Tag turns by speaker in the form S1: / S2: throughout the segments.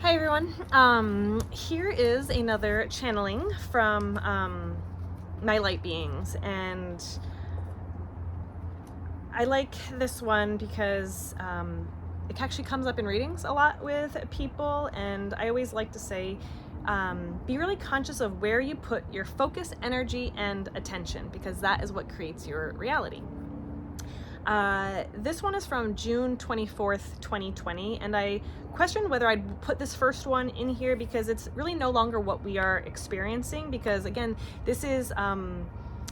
S1: Hi everyone. Here is another channeling from my light beings, and I like this one because it actually comes up in readings a lot with people, and I always like to say be really conscious of where you put your focus, energy, and attention, because that is what creates your reality. This one is from June 24th, 2020, and I questioned whether I'd put this first one in here because it's really no longer what we are experiencing, because again, this is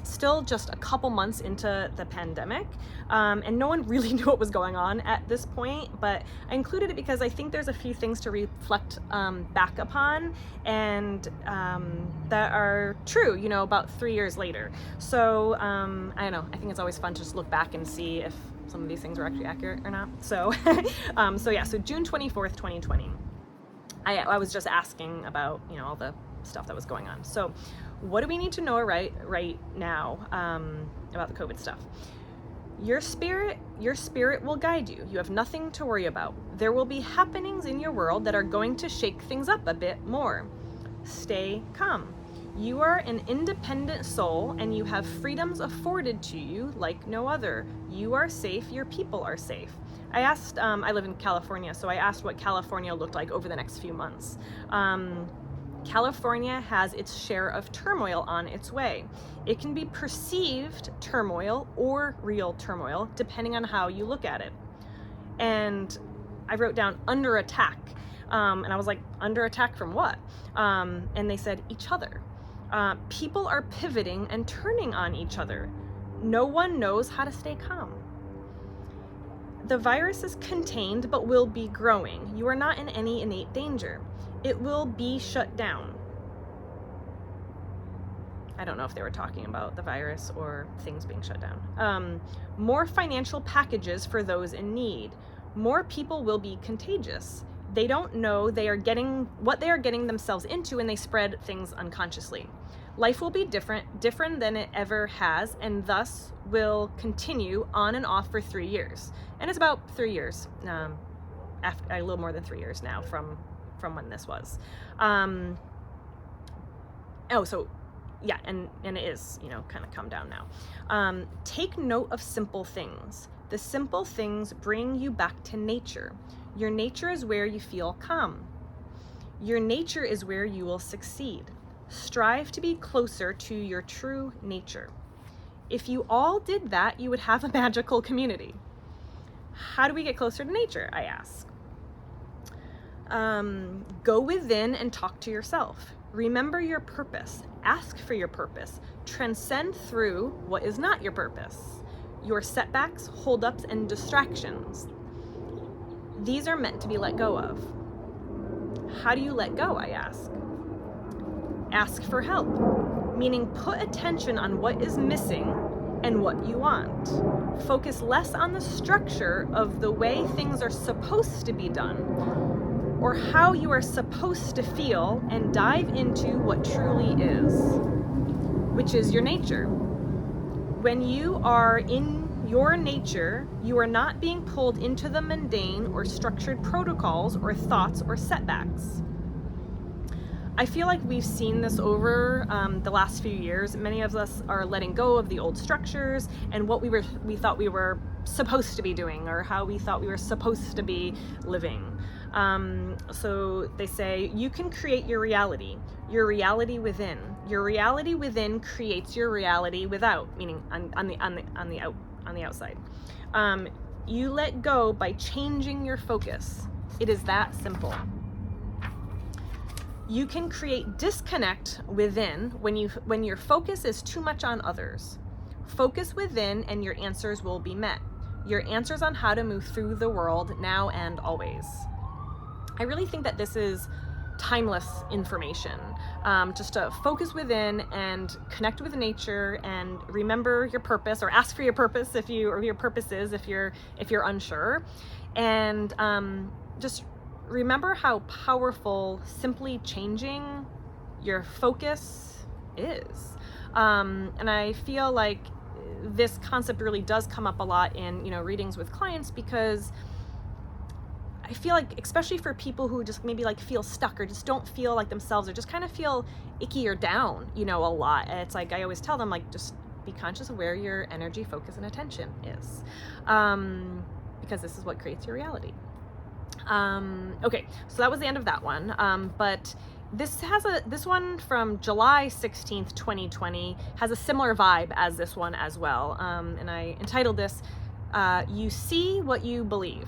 S1: still just a couple months into the pandemic, and no one really knew what was going on at this point, but I included it because I think there's a few things to reflect back upon, and that are true, about 3 years later. So I don't know, I think it's always fun to just look back and see if some of these things are actually accurate or not. So so June 24th, 2020. I was just asking about, all the stuff that was going on. So what do we need to know right now about the COVID stuff? Your spirit will guide you. You have nothing to worry about. There will be happenings in your world that are going to shake things up a bit more. Stay calm. You are an independent soul, and you have freedoms afforded to you like no other. You are safe. Your people are safe. I asked, I live in California, so I asked what California looked like over the next few months. California has its share of turmoil on its way. It can be perceived turmoil or real turmoil, depending on how you look at it. And I wrote down under attack. And I was like, under attack from what? And they said, each other. People are pivoting and turning on each other. No one knows how to stay calm. The virus is contained but will be growing. You are not in any innate danger. It will be shut down. I don't know if they were talking about the virus or things being shut down. More financial packages for those in need. More people will be contagious. They don't know what they are getting themselves into, and they spread things unconsciously. Life will be different than it ever has, and thus will continue on and off for 3 years. And it's about 3 years, after a little more than 3 years now from when this was. And it is, kind of come down now. Take note of simple things. The simple things bring you back to nature. Your nature is where you feel calm. Your nature is where you will succeed. Strive to be closer to your true nature. If you all did that, you would have a magical community. How do we get closer to nature? I ask. Go within and talk to yourself. Remember your purpose. Ask for your purpose. Transcend through what is not your purpose. Your setbacks, holdups, and distractions. These are meant to be let go of. How do you let go? I ask. Ask for help, meaning put attention on what is missing and what you want. Focus less on the structure of the way things are supposed to be done or how you are supposed to feel, and dive into what truly is, which is your nature. When you are in your nature, you are not being pulled into the mundane or structured protocols or thoughts or setbacks. I feel like we've seen this over the last few years. Many of us are letting go of the old structures and what we thought we were supposed to be doing, or how we thought we were supposed to be living. So they say you can create your reality within. Your reality within creates your reality without, meaning on the outside. You let go by changing your focus. It is that simple. You can create disconnect within when your focus is too much on others. Focus within and your answers will be met. Your answers on how to move through the world now and always. I really think that this is timeless information. Just to focus within and connect with nature and remember your purpose, or ask for your purpose if you're unsure, and just remember how powerful simply changing your focus is. And I feel like this concept really does come up a lot in readings with clients, because I feel like, especially for people who just maybe like feel stuck or just don't feel like themselves or just kind of feel icky or down, you know, a lot. And it's like, I always tell them, like, just be conscious of where your energy, focus, and attention is. Because this is what creates your reality. Okay, so that was the end of that one. But this one from July 16th, 2020 has a similar vibe as this one as well. And I entitled this, You See What You Believe.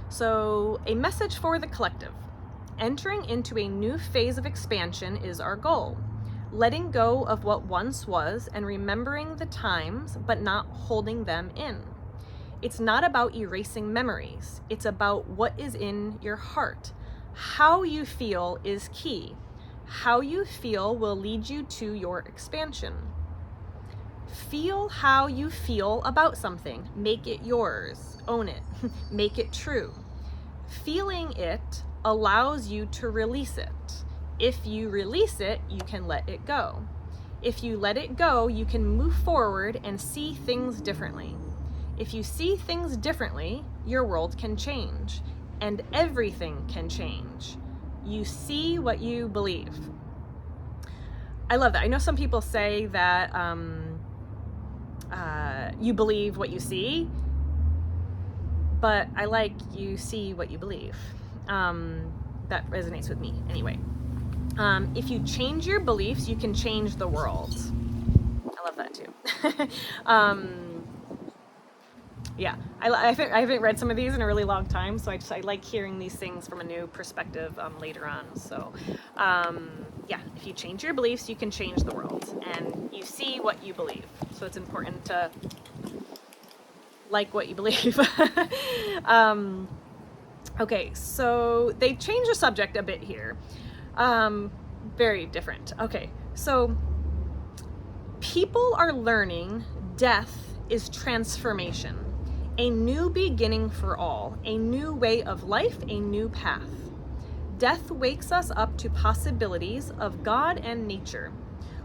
S1: So, a message for the collective. Entering into a new phase of expansion is our goal. Letting go of what once was and remembering the times, but not holding them in. It's not about erasing memories. It's about what is in your heart. How you feel is key. How you feel will lead you to your expansion. Feel how you feel about something. Make it yours. Own it. Make it true. Feeling it allows you to release it. If you release it, you can let it go. If you let it go, you can move forward and see things differently. If you see things differently, your world can change, and everything can change. You see what you believe. I love that. I know some people say that you believe what you see, but I like you see what you believe. That resonates with me anyway. If you change your beliefs, you can change the world. I love that too. Yeah, I haven't read some of these in a really long time, so I like hearing these things from a new perspective later on. So, yeah, if you change your beliefs, you can change the world, and you see what you believe. So it's important to like what you believe. Okay, so they changed the subject a bit here. Very different. Okay, so people are learning death is transformation, a new beginning for all, a new way of life, a new path. Death wakes us up to possibilities of God and nature.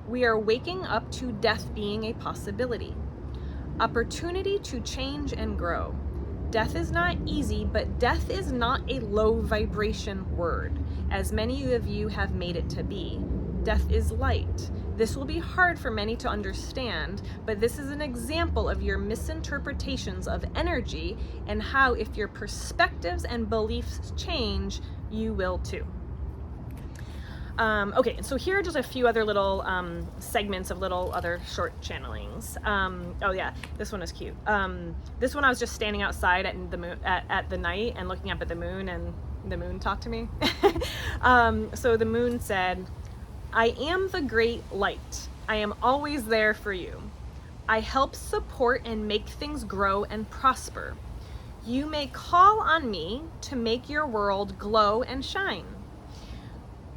S1: We are waking up to death being a possibility. Opportunity to change and grow. Death is not easy, but death is not a low vibration word, as many of you have made it to be. Death is light. This will be hard for many to understand, but this is an example of your misinterpretations of energy and how if your perspectives and beliefs change, you will too. Okay, so here are just a few other little segments of little other short channelings. Oh yeah, this one is cute. This one I was just standing outside at the moon, at the night and looking up at the moon, and the moon talked to me. So the moon said, I am the great light. I am always there for you. I help support and make things grow and prosper. You may call on me to make your world glow and shine.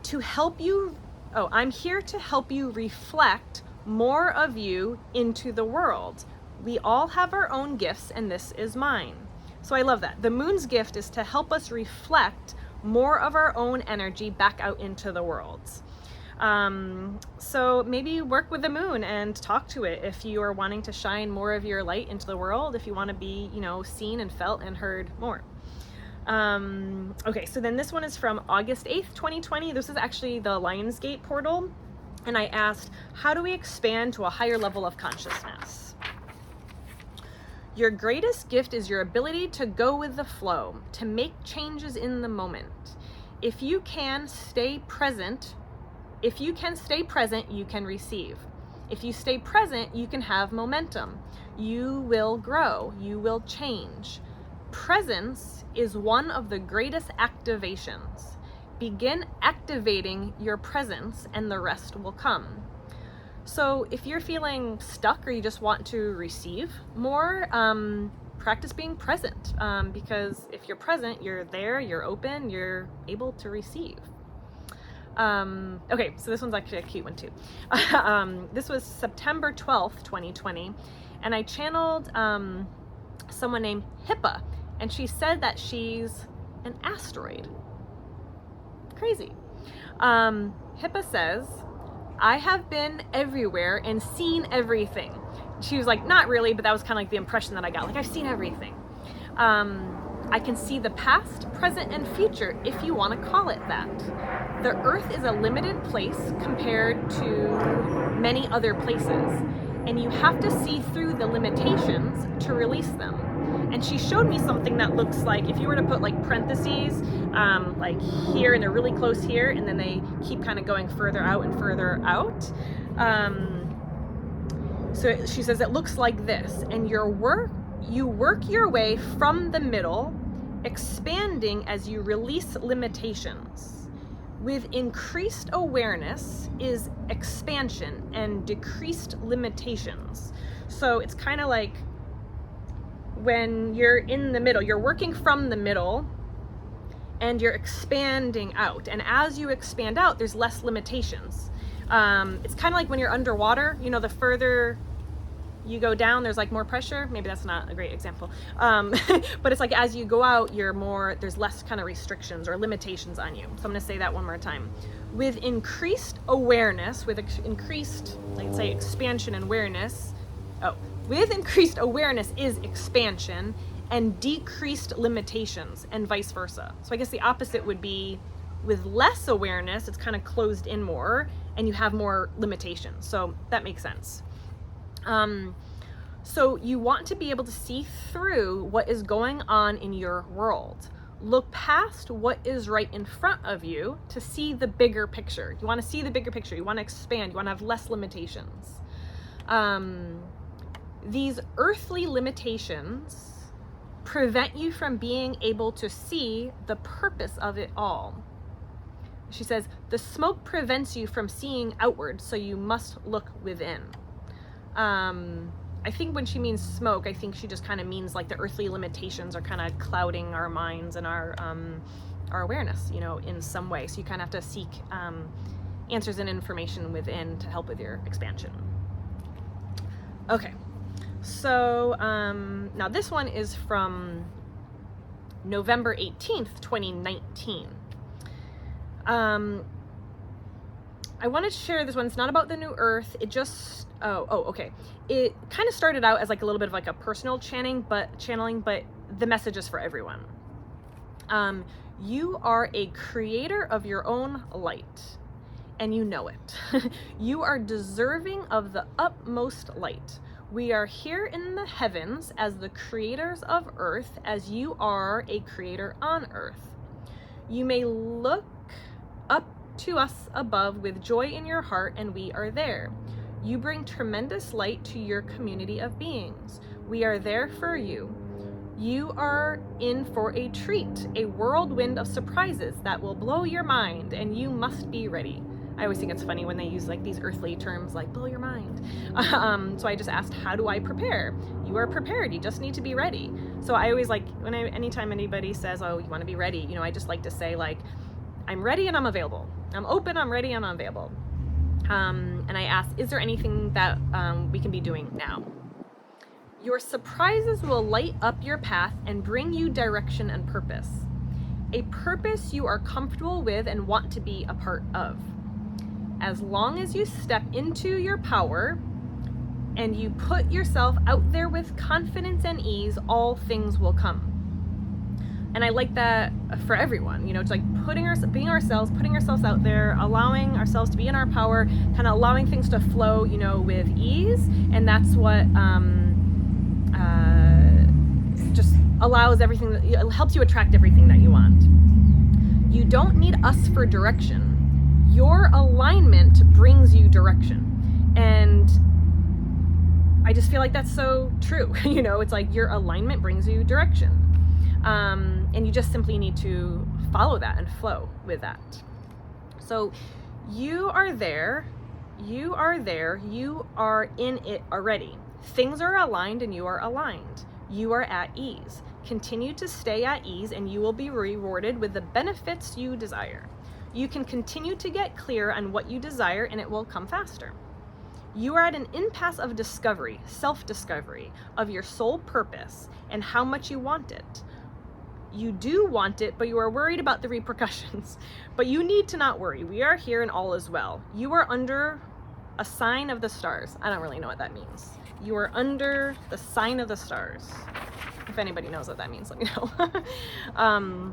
S1: To help you, I'm here to help you reflect more of you into the world. We all have our own gifts, and this is mine. So I love that. The moon's gift is to help us reflect more of our own energy back out into the world. So maybe work with the moon and talk to it if you are wanting to shine more of your light into the world, if you want to be, seen and felt and heard more. Okay, so then this one is from August 8th, 2020. This is actually the Lionsgate portal. And I asked, how do we expand to a higher level of consciousness? Your greatest gift is your ability to go with the flow, to make changes in the moment. If you can stay present, you can receive. If you stay present, you can have momentum. You will grow. You will change. Presence is one of the greatest activations. Begin activating your presence and the rest will come. So if you're feeling stuck or you just want to receive more, practice being present, because if you're present, you're there, you're open, you're able to receive. Okay, so this one's actually a cute one too. This was September 12th, 2020, and I channeled someone named Hippa, and she said that she's an asteroid. Crazy. Hippa says, I have been everywhere and seen everything. She was like, not really, but that was kind of like the impression that I got. Like, I've seen everything. I can see the past, present, and future, if you want to call it that. The earth is a limited place compared to many other places, and you have to see through the limitations to release them. And she showed me something that looks like, if you were to put like parentheses, like here, and they're really close here, and then they keep kind of going further out and further out. So she says it looks like this, and you work your way from the middle, expanding as you release limitations. With increased awareness is expansion and decreased limitations. So it's kind of like when you're in the middle, you're working from the middle and you're expanding out. And as you expand out, there's less limitations. It's kind of like when you're underwater, you know, the further you go down, there's like more pressure. Maybe that's not a great example. But it's like as you go out, there's less kind of restrictions or limitations on you. So I'm gonna say that one more time. With increased awareness, with increased, like say, expansion and awareness, with increased awareness is expansion and decreased limitations, and vice versa. So I guess the opposite would be with less awareness, it's kind of closed in more and you have more limitations. So that makes sense. So you want to be able to see through what is going on in your world. Look past what is right in front of you to see the bigger picture. You want to see the bigger picture. You want to expand. You want to have less limitations. These earthly limitations prevent you from being able to see the purpose of it all. She says, the smoke prevents you from seeing outward, so you must look within. I think when she means smoke, I think she just kind of means like the earthly limitations are kind of clouding our minds and our awareness, you know, in some way. So you kind of have to seek answers and information within to help with your expansion. Okay, so now this one is from November 18th, 2019. I wanted to share this one. It's not about the new earth. It just, okay. It kind of started out as like a little bit of like a personal channeling, but the message is for everyone. You are a creator of your own light, and you know it. You are deserving of the utmost light. We are here in the heavens as the creators of earth, as you are a creator on earth. You may look up to us above with joy in your heart, and we are there. You bring tremendous light to your community of beings. We are there for you. You are in for a treat, a whirlwind of surprises that will blow your mind, and you must be ready. I always think it's funny when they use like these earthly terms like blow your mind. So I just asked, how do I prepare? You are prepared. You just need to be ready. So I always like, anytime anybody says, oh, you want to be ready, you know, I just like to say like, I'm ready and I'm available. I'm open, I'm ready, and I'm available. And I asked, is there anything that we can be doing now? Your surprises will light up your path and bring you direction and purpose. A purpose you are comfortable with and want to be a part of. As long as you step into your power and you put yourself out there with confidence and ease, all things will come. And I like that for everyone, you know, it's like putting ourselves out there, allowing ourselves to be in our power, kind of allowing things to flow, you know, with ease. And that's what just allows everything, it helps you attract everything that you want. You don't need us for direction. Your alignment brings you direction. And I just feel like that's so true. You know, it's like your alignment brings you direction. And you just simply need to follow that and flow with that. So you are there, you are in it already. Things are aligned and you are aligned. You are at ease. Continue to stay at ease and you will be rewarded with the benefits you desire. You can continue to get clear on what you desire and it will come faster. You are at an impasse of discovery, self-discovery, of your soul purpose and how much you want it. You do want it, but you are worried about the repercussions. But you need to not worry. We are here and all is well. You are under a sign of the stars. I don't really know what that means. You are under the sign of the stars. If anybody knows what that means, let me know.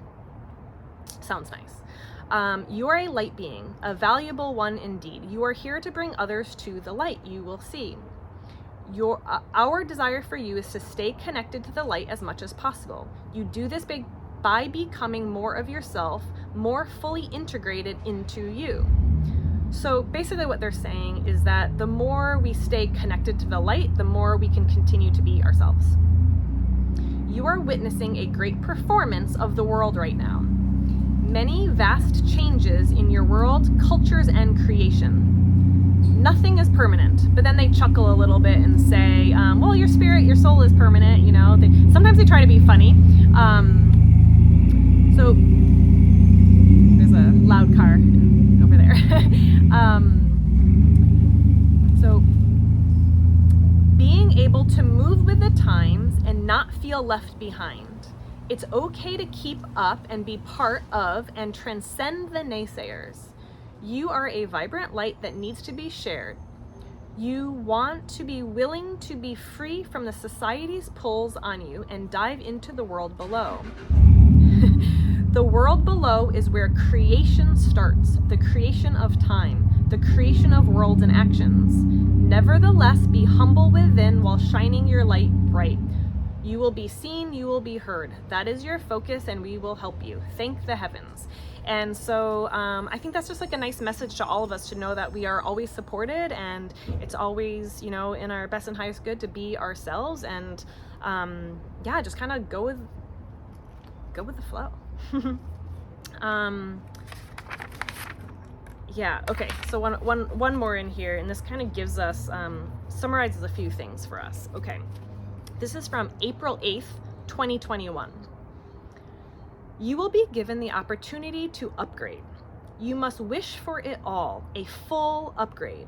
S1: Sounds nice. You are a light being, a valuable one indeed. You are here to bring others to the light. You will see. Our desire for you is to stay connected to the light as much as possible. You do this by becoming more of yourself, more fully integrated into you. So basically what they're saying is that the more we stay connected to the light, the more we can continue to be ourselves. You are witnessing a great performance of the world right now. Many vast changes in your world, cultures, and creation. Nothing is permanent, but then they chuckle a little bit and say, well, your spirit, your soul is permanent, you know. Sometimes they try to be funny. So there's a loud car over there. So being able to move with the times and not feel left behind. It's okay to keep up and be part of and transcend the naysayers. You are a vibrant light that needs to be shared. You want to be willing to be free from the society's pulls on you and dive into the world below. The world below is where creation starts, the creation of time, the creation of worlds and actions. Nevertheless, be humble within while shining your light bright. You will be seen, you will be heard. That is your focus, and we will help you. Thank the heavens. And so I think that's just like a nice message to all of us to know that we are always supported, and it's always, you know, in our best and highest good to be ourselves, and yeah, just kind of go with the flow. Yeah, okay, so one more in here, and this kind of gives us, summarizes a few things for us. Okay, this is from April 8th, 2021. You will be given the opportunity to upgrade. You must wish for it all, a full upgrade.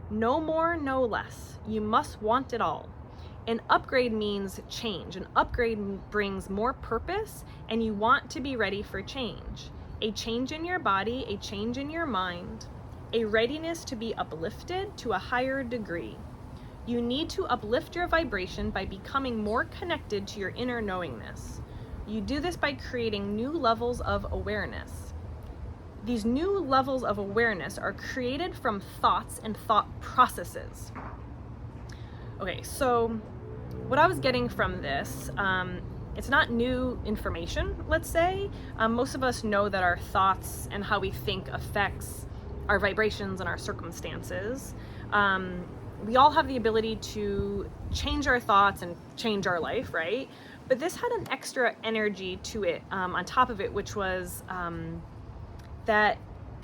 S1: No more, no less. You must want it all. An upgrade means change. An upgrade brings more purpose, and you want to be ready for change. A change in your body, a change in your mind, a readiness to be uplifted to a higher degree. You need to uplift your vibration by becoming more connected to your inner knowingness. You do this by creating new levels of awareness. These new levels of awareness are created from thoughts and thought processes. Okay, so what I was getting from this, it's not new information, let's say. Most of us know that our thoughts and how we think affects our vibrations and our circumstances. We all have the ability to change our thoughts and change our life, right? But this had an extra energy to it on top of it, which was that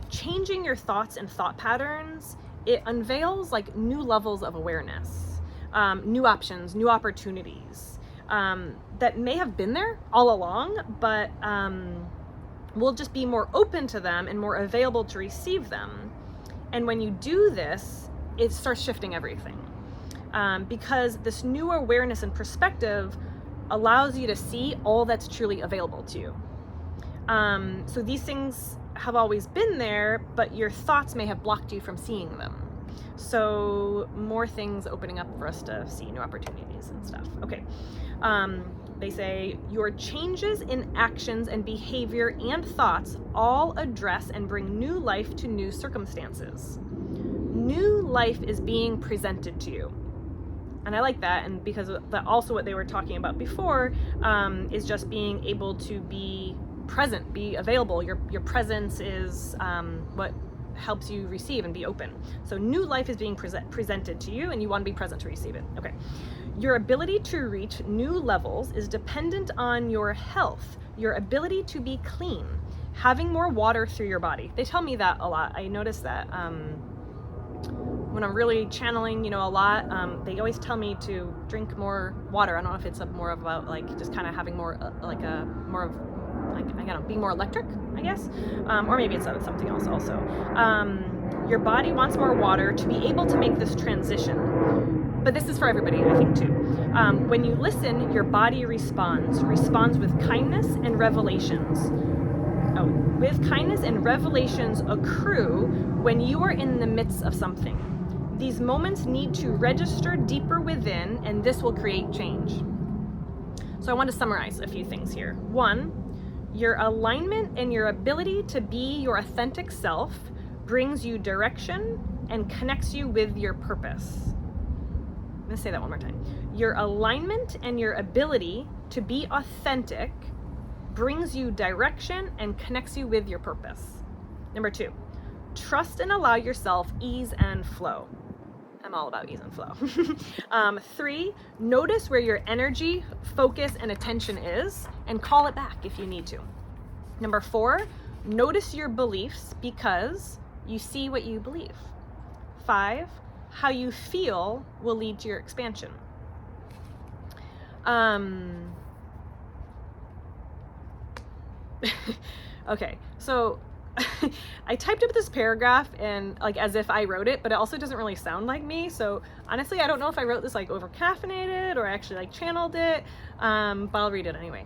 S1: changing your thoughts and thought patterns, it unveils like new levels of awareness, new options, new opportunities that may have been there all along, but we'll just be more open to them and more available to receive them. And when you do this, it starts shifting everything because this new awareness and perspective allows you to see all that's truly available to you. So these things have always been there, but your thoughts may have blocked you from seeing them. So more things opening up for us to see new opportunities and stuff. Okay. They say your changes in actions and behavior and thoughts all address and bring new life to new circumstances. New life is being presented to you. And I like that, and because that also what they were talking about before is just being able to be present, be available. Your presence is what helps you receive and be open. So new life is being presented to you, and you want to be present to receive it. Okay. Your ability to reach new levels is dependent on your health, your ability to be clean, having more water through your body. They tell me that a lot. I notice that when I'm really channeling, a lot, they always tell me to drink more water. I don't know if it's more about like just kind of having more being more electric, I guess, or maybe it's something else also. Your body wants more water to be able to make this transition. But this is for everybody, I think, too. When you listen, your body responds with kindness and revelations. With kindness and revelations accrue when you are in the midst of something. These moments need to register deeper within, and this will create change. So I want to summarize a few things here. 1, your alignment and your ability to be your authentic self brings you direction and connects you with your purpose. I'm going to say that one more time. Your alignment and your ability to be authentic brings you direction and connects you with your purpose. Number 2, trust and allow yourself ease and flow. I'm all about ease and flow. 3, notice where your energy, focus, and attention is and call it back if you need to. Number 4, notice your beliefs because you see what you believe. 5, how you feel will lead to your expansion. Okay, so I typed up this paragraph and like as if I wrote it, but it also doesn't really sound like me. So honestly, I don't know if I wrote this like over caffeinated or I actually like channeled it, but I'll read it anyway.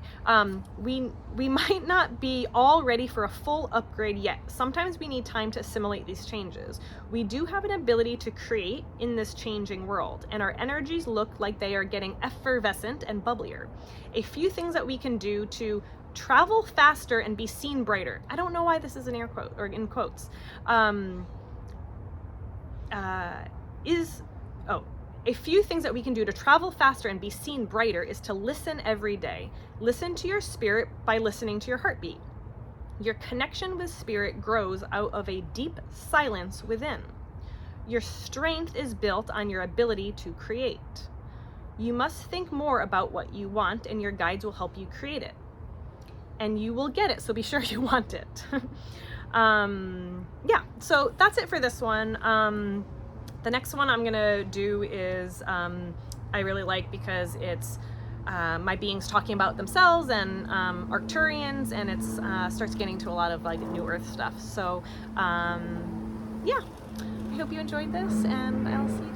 S1: We might not be all ready for a full upgrade yet. Sometimes we need time to assimilate these changes. We do have an ability to create in this changing world, and our energies look like they are getting effervescent and bubblier. A few things that we can do to travel faster and be seen brighter. I don't know why this is an air quote or in quotes. A few things that we can do to travel faster and be seen brighter is to listen every day. Listen to your spirit by listening to your heartbeat. Your connection with spirit grows out of a deep silence within. Your strength is built on your ability to create. You must think more about what you want, and your guides will help you create it. And you will get it, so be sure you want it. Yeah, so that's it for this one. The next one I'm gonna do is I really like because it's my beings talking about themselves and Arcturians, and it's starts getting to a lot of like New Earth stuff. So yeah, I hope you enjoyed this, and I'll see you